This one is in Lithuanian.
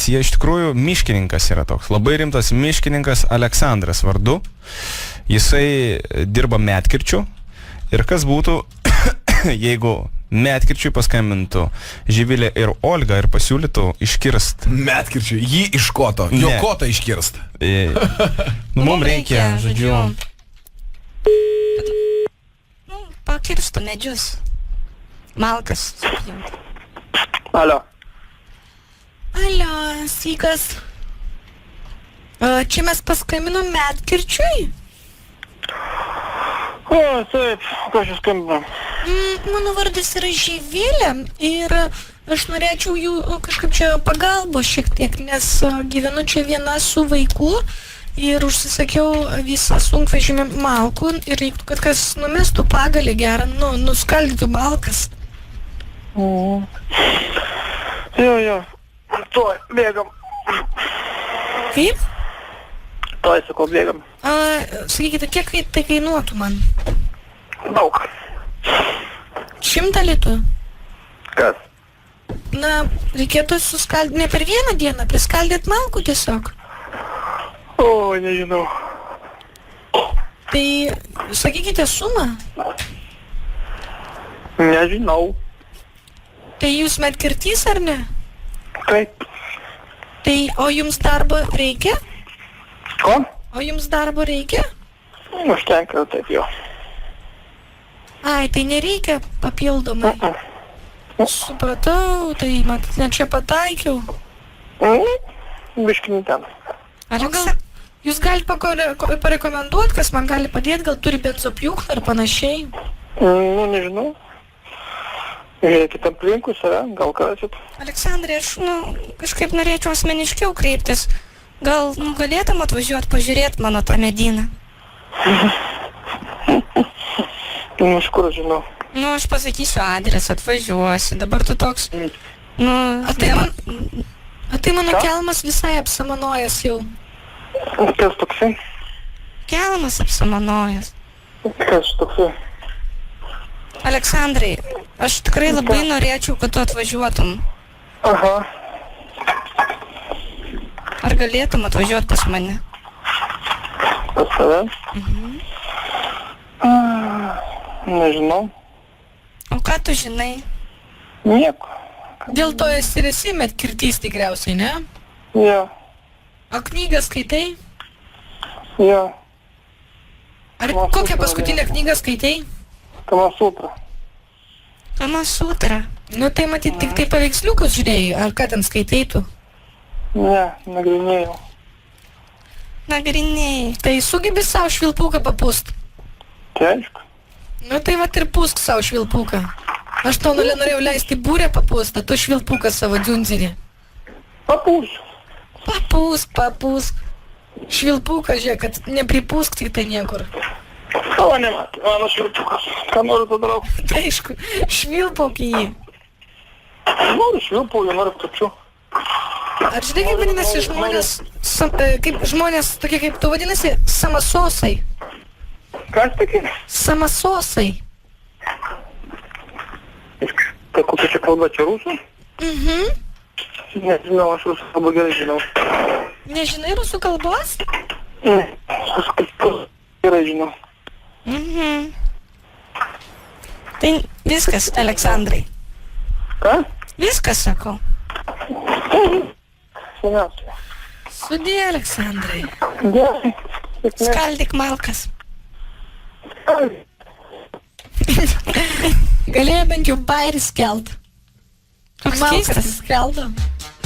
akcija. Iš tikrųjų, miškininkas yra toks, labai rimtas miškininkas Aleksandras vardu. Jisai dirba medkirčių. Ir kas būtų, jeigu medkirčiui paskambintų Živilė ir Olga ir pasiūlytų iškirst. Medkirčiui, jį iš koto, jo kotą iškirst. Mums reikia, žodžiu. Pakirstų medžius. Malkas. Alio. Alio, sveikas. Čia mes paskaminom medkirčiui? O, taip, ką aš skambinu? Mano vardas yra Živilė ir aš norėčiau jų kažkaip čia pagalbos šiek tiek, nes gyvenu čia viena su vaiku ir užsisakiau visą sunkvežimį malkų ir reiktų, kad kas numestų pagalį gerą, nuskaldytų malkas. Jo, tuoj, bėgam. Kaip? Tuoj, sakau, bėgam. Sakykite, kiek tai kainuotų man? Daug. 100 litų? Kas? Na, reikėtų suskaldyti ne per vieną dieną, priskaldyti malkų tiesiog. O, nežinau. Tai sakykite sumą. Nežinau. Tai jūs medkirtys ar ne? Taip. Tai, o jums darbo reikia? Ko? O jums darbo reikia? Užtenka, taip jo. Ai, tai nereikia papildomai. Supratau, tai matyt, net čia pataikiau. Biškinį ten. Ar gal jūs galite parekomenduoti, kas man gali padėti, gal turi benzopjūklą ar panašiai? Nežinau. Žiūrėkit aplinkui save, gal krasit. Aleksandrai, aš kažkaip norėčiau asmeniškiau kreiptis. Gal galėtum atvažiuoti pažiūrėti mano tą medyną? Iš kur žinau? Aš pasakysiu adresą, atvažiuosi, dabar tu toks... Tai mano kelmas visai apsamanojęs jau. Kas toksai? Kelmas apsamanojęs. Kas toksai? Aleksandrai, aš tikrai labai norėčiau, kad tu atvažiuotum. Aha. Ar galėtum atvažiuoti pas mane? Pas tave? Nežinau. O ką tu žinai? Nieko. Dėl to esi medkirtys tikriausiai, ne? Jo. O knygą skaitai? Jo. Ar kokią paskutinę knygą skaitai? Kamasutra. Kamasutra. Tai matyt tik tai paveiksliukus žiūrėjai, ar ką ten skaitai tu? Ne, nagrinėjau. Nagrinėjai. Tai sugebi savo švilpuką papūst? Tai aišku. Tai vat ir pūsk savo švilpuką. Aš tau norėjau leisti būrę papūst, tu švilpuką savo dziunzirį. Papūsk. Papūsk. Švilpuką, žiūrėk, kad nepripūsk tik tai niekur. O, nematė, mano švilpukas. Ką noriu, to darau. Tai aišku, švilpuk į jį. Noriu švilpauju, noriu pačiu. Ar žinai, kaip vadinasi žmonės, kaip žmonės, tokie kaip tu vadinasi, samasosai? Kas tokie? Samasosai. Tai kokia čia kalba, čia rusų? Nežinau, aš rusų kalbą gerai žinau. Nežinai rusų kalbos? Ne, rusų kalbos gerai žinau. Tai viskas, Aleksandrai. Ką? Viskas, sakau. Seniausiai. Sudie, Aleksandrai. Gerai. Skaldyk malkas. Galėjo bent jau bairį skelt. Toks keistas skeldo.